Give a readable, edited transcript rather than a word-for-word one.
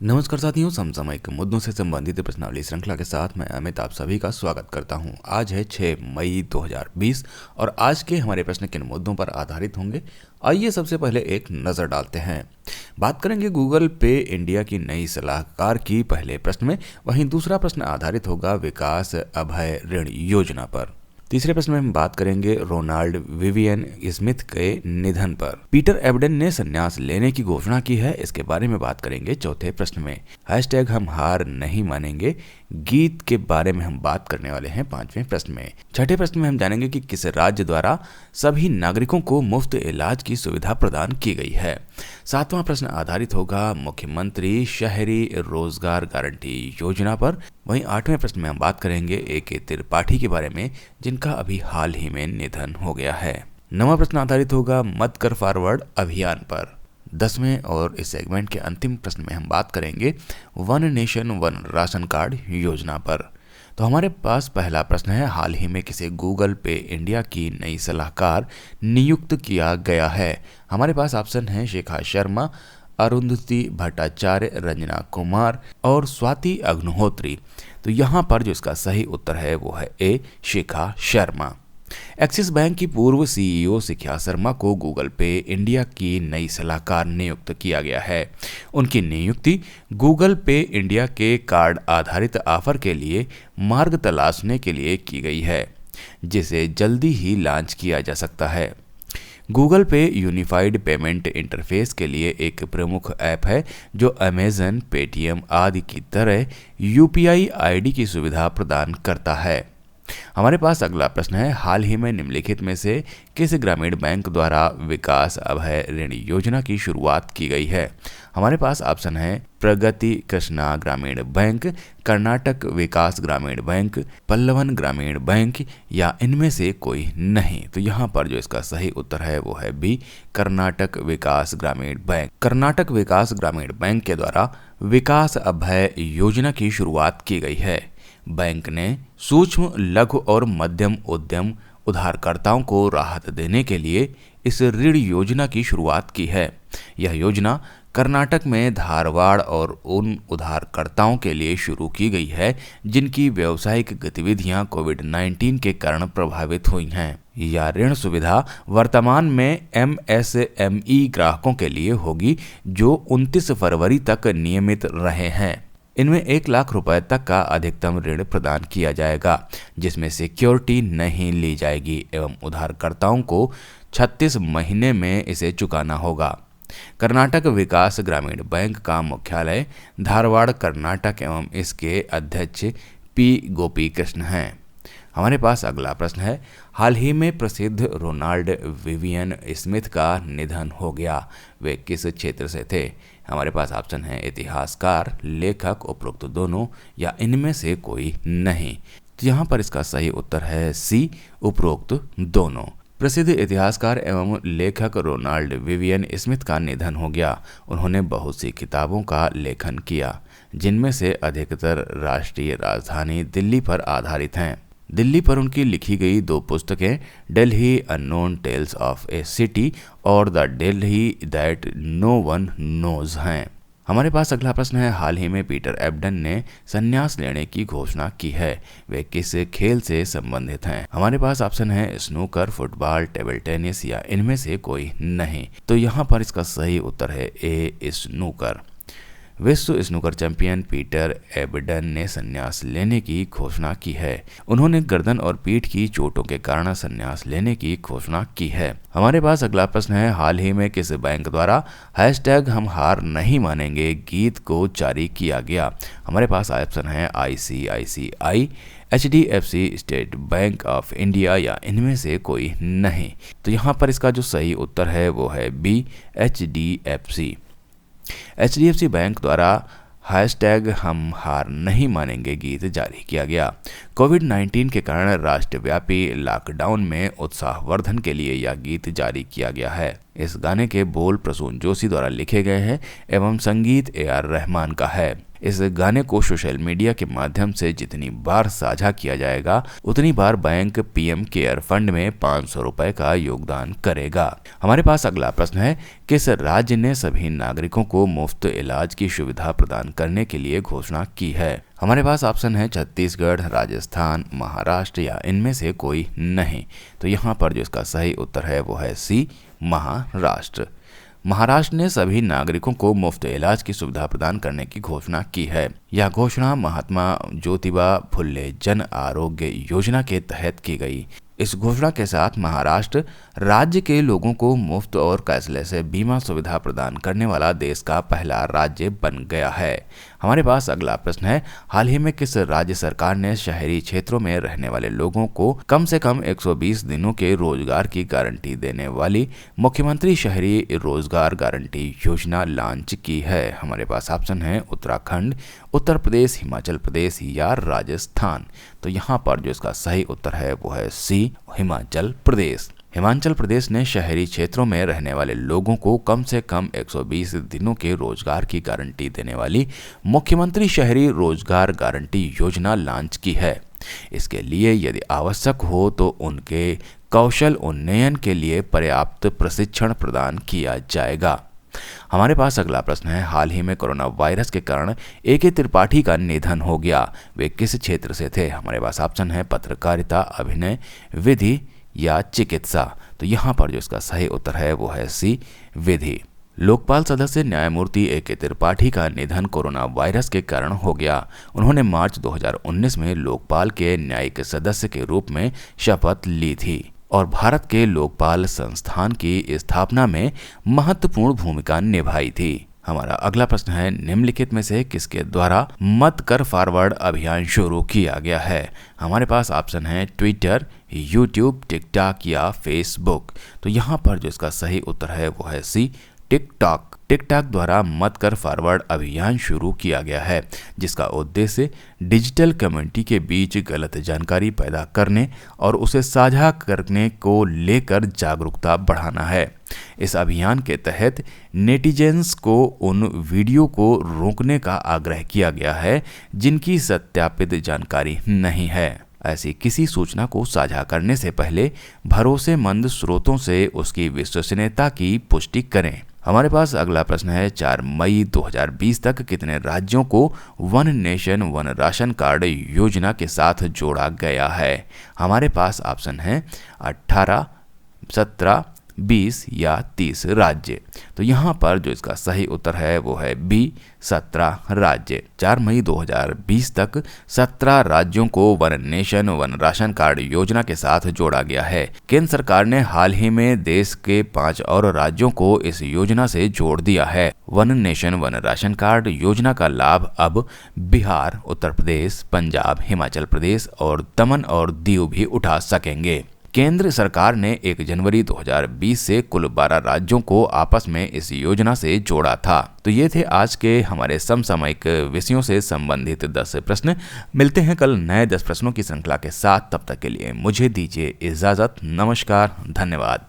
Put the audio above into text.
नमस्कार साथियों, समसामयिक मुद्दों से संबंधित प्रश्नावली श्रृंखला के साथ मैं अमित आप सभी का स्वागत करता हूं। आज है 6 मई 2020 और आज के हमारे प्रश्न किन मुद्दों पर आधारित होंगे, आइए सबसे पहले एक नज़र डालते हैं। बात करेंगे गूगल पे इंडिया की नई सलाहकार की पहले प्रश्न में। वहीं दूसरा प्रश्न आधारित होगा विकास अभय ऋण योजना पर। तीसरे प्रश्न में हम बात करेंगे रोनाल्ड विवियन स्मिथ के निधन पर। पीटर एबडन ने संन्यास लेने की घोषणा की है, इसके बारे में बात करेंगे चौथे प्रश्न में। हैशटैग हम हार नहीं मानेंगे गीत के बारे में हम बात करने वाले हैं पांचवें प्रश्न में। छठे प्रश्न में हम जानेंगे कि किस राज्य द्वारा सभी नागरिकों को मुफ्त इलाज की सुविधा प्रदान की गई है। सातवां प्रश्न आधारित होगा मुख्यमंत्री शहरी रोजगार गारंटी योजना पर। वहीं आठवें प्रश्न में हम बात करेंगे AK त्रिपाठी के बारे में, जिनका अभी हाल ही में निधन हो गया है। नवा प्रश्न आधारित होगा मत कर फॉरवर्ड अभियान पर। 10वें और इस सेगमेंट के अंतिम प्रश्न में हम बात करेंगे one nation one ration card योजना पर। तो हमारे पास पहला प्रश्न है, हाल ही में किसे गूगल पे इंडिया की नई सलाहकार नियुक्त किया गया है। हमारे पास ऑप्शन है शिखा शर्मा, अरुंधति भट्टाचार्य, रंजना कुमार और स्वाति अग्निहोत्री। तो यहाँ पर जो इसका सही उत्तर है वो है ए शिखा शर्मा। एक्सिस बैंक की पूर्व CEO शिखा शर्मा को गूगल पे इंडिया की नई सलाहकार नियुक्त किया गया है। उनकी नियुक्ति गूगल पे इंडिया के कार्ड आधारित ऑफर के लिए मार्ग तलाशने के लिए की गई है, जिसे जल्दी ही लॉन्च किया जा सकता है। गूगल पे यूनिफाइड पेमेंट इंटरफेस के लिए एक प्रमुख ऐप है जो अमेजन, पेटीएम आदि की तरह UPI ID की सुविधा प्रदान करता है। हमारे पास अगला प्रश्न है, हाल ही में निम्नलिखित में से किस ग्रामीण बैंक द्वारा विकास अभय ऋण योजना की शुरुआत की गई है। हमारे पास ऑप्शन है प्रगति कृष्णा ग्रामीण बैंक, कर्नाटक विकास ग्रामीण बैंक, पल्लवन ग्रामीण बैंक या इनमें से कोई नहीं। तो यहाँ पर जो इसका सही उत्तर है वो है बी कर्नाटक विकास ग्रामीण बैंक। कर्नाटक विकास ग्रामीण बैंक के द्वारा विकास अभय योजना की शुरुआत की गई है। बैंक ने सूक्ष्म, लघु और मध्यम उद्यम उधारकर्ताओं को राहत देने के लिए इस ऋण योजना की शुरुआत की है। यह योजना कर्नाटक में धारवाड़ और उन उधारकर्ताओं के लिए शुरू की गई है जिनकी व्यावसायिक गतिविधियां कोविड-19 के कारण प्रभावित हुई हैं। यह ऋण सुविधा वर्तमान में MSME ग्राहकों के लिए होगी जो 29 फरवरी तक नियमित रहे हैं। इनमें 1 लाख रुपए तक का अधिकतम ऋण प्रदान किया जाएगा, जिसमें सिक्योरिटी नहीं ली जाएगी एवं उधारकर्ताओं को 36 महीने में इसे चुकाना होगा। कर्नाटक विकास ग्रामीण बैंक का मुख्यालय धारवाड़, कर्नाटक एवं इसके अध्यक्ष P गोपी कृष्ण हैं। हमारे पास अगला प्रश्न है, हाल ही में प्रसिद्ध रोनाल्ड विवियन स्मिथ का निधन हो गया, वे किस क्षेत्र से थे। हमारे पास ऑप्शन है इतिहासकार, लेखक, उपरोक्त दोनों या इनमें से कोई नहीं। तो यहाँ पर इसका सही उत्तर है सी उपरोक्त दोनों। प्रसिद्ध इतिहासकार एवं लेखक रोनाल्ड विवियन स्मिथ का निधन हो गया। उन्होंने बहुत सी किताबों का लेखन किया, जिनमें से अधिकतर राष्ट्रीय राजधानी दिल्ली पर आधारित हैं। दिल्ली पर उनकी लिखी गई 2 पुस्तकें Delhi unknown tales of a city और the Delhi that no one knows हैं। हमारे पास अगला प्रश्न है, हाल ही में पीटर एबडन ने संन्यास लेने की घोषणा की है, वे किस खेल से संबंधित हैं। हमारे पास ऑप्शन है स्नूकर, फुटबॉल, टेबल टेनिस या इनमें से कोई नहीं। तो यहाँ पर इसका सही उत्तर है ए स्नूकर। विश्व स्नूकर चैंपियन पीटर एबडन ने संन्यास लेने की घोषणा की है। उन्होंने गर्दन और पीठ की चोटों के कारण संन्यास लेने की घोषणा की है। हमारे पास अगला प्रश्न है, हाल ही में किस बैंक द्वारा हैशटैग हम हार नहीं मानेंगे गीत को जारी किया गया। हमारे पास ऑप्शन है ICICI, HDFC, state bank of India या इनमें से कोई नहीं। तो यहाँ पर इसका जो सही उत्तर है वो है बी HDFC बैंक द्वारा हैशटैग हम हार नहीं मानेंगे गीत जारी किया गया। कोविड-19 के कारण राष्ट्रव्यापी लॉकडाउन में उत्साहवर्धन के लिए यह गीत जारी किया गया है। इस गाने के बोल प्रसून जोशी द्वारा लिखे गए हैं एवं संगीत AR रहमान का है। इस गाने को सोशल मीडिया के माध्यम से जितनी बार साझा किया जाएगा उतनी बार बैंक PM केयर फंड में 500 रुपए का योगदान करेगा। हमारे पास अगला प्रश्न है, किस राज्य ने सभी नागरिकों को मुफ्त इलाज की सुविधा प्रदान करने के लिए घोषणा की है? हमारे पास ऑप्शन है छत्तीसगढ़, राजस्थान, महाराष्ट्र या इनमें से कोई नहीं। तो यहाँ पर जो इसका सही उत्तर है वो है C, महाराष्ट्र। महाराष्ट्र ने सभी नागरिकों को मुफ्त इलाज की सुविधा प्रदान करने की घोषणा की है। यह घोषणा महात्मा ज्योतिबा फुल्ले जन आरोग्य योजना के तहत की गई। इस घोषणा के साथ महाराष्ट्र राज्य के लोगों को मुफ्त और कैशलेस बीमा सुविधा प्रदान करने वाला देश का पहला राज्य बन गया है। हमारे पास अगला प्रश्न है, हाल ही में किस राज्य सरकार ने शहरी क्षेत्रों में रहने वाले लोगों को कम से कम 120 दिनों के रोजगार की गारंटी देने वाली मुख्यमंत्री शहरी रोजगार गारंटी योजना लॉन्च की है? हमारे पास ऑप्शन है उत्तराखंड, उत्तर प्रदेश, हिमाचल प्रदेश या राजस्थान। तो यहाँ पर जो इसका सही उत्तर है वो है C, हिमाचल प्रदेश। हिमाचल प्रदेश ने शहरी क्षेत्रों में रहने वाले लोगों को कम से कम 120 दिनों के रोजगार की गारंटी देने वाली मुख्यमंत्री शहरी रोजगार गारंटी योजना लॉन्च की है। इसके लिए यदि आवश्यक हो तो उनके कौशल उन्नयन के लिए पर्याप्त प्रशिक्षण प्रदान किया जाएगा। हमारे पास अगला प्रश्न है, हाल ही में कोरोना वायरस के कारण AK त्रिपाठी का निधन हो गया। वे किस क्षेत्र से थे? हमारे पास ऑप्शन है पत्रकारिता, अभिनय, विधि या चिकित्सा। तो यहाँ पर जो इसका सही उत्तर है वो है C, विधि। लोकपाल सदस्य न्यायमूर्ति AK त्रिपाठी का निधन कोरोना वायरस के कारण हो गया। उन्होंने मार्च 2019 में लोकपाल के न्यायिक सदस्य के रूप में शपथ ली थी और भारत के लोकपाल संस्थान की स्थापना में महत्वपूर्ण भूमिका निभाई थी। हमारा अगला प्रश्न है, निम्नलिखित में से किसके द्वारा मत कर फॉरवर्ड अभियान शुरू किया गया है? हमारे पास ऑप्शन है ट्विटर, यूट्यूब, टिकटॉक या फेसबुक। तो यहाँ पर जो इसका सही उत्तर है वो है C, टिकटॉक। टिकटॉक द्वारा मत कर फॉरवर्ड अभियान शुरू किया गया है, जिसका उद्देश्य डिजिटल कम्युनिटी के बीच गलत जानकारी पैदा करने और उसे साझा करने को लेकर जागरूकता बढ़ाना है। इस अभियान के तहत नेटिजन्स को उन वीडियो को रोकने का आग्रह किया गया है जिनकी सत्यापित जानकारी नहीं है। ऐसी किसी सूचना को साझा करने से पहले भरोसेमंद स्रोतों से उसकी विश्वसनीयता की पुष्टि करें। हमारे पास अगला प्रश्न है, 4 मई 2020 तक कितने राज्यों को one nation one ration card योजना के साथ जोड़ा गया है? हमारे पास ऑप्शन है 18, 17, 20 या 30 राज्य। तो यहाँ पर जो इसका सही उत्तर है वो है B, 17 राज्य। 4 मई 2020 तक 17 राज्यों को one nation one ration card योजना के साथ जोड़ा गया है। केंद्र सरकार ने हाल ही में देश के 5 और राज्यों को इस योजना से जोड़ दिया है। One nation one ration card योजना का लाभ अब बिहार, उत्तर प्रदेश, पंजाब, हिमाचल प्रदेश और दमन और दीव भी उठा सकेंगे। केंद्र सरकार ने 1 जनवरी 2020 से कुल 12 राज्यों को आपस में इस योजना से जोड़ा था। तो ये थे आज के हमारे समसामयिक विषयों से संबंधित 10 प्रश्न। मिलते हैं कल नए 10 प्रश्नों की श्रृंखला के साथ। तब तक के लिए मुझे दीजिए इजाजत। नमस्कार, धन्यवाद।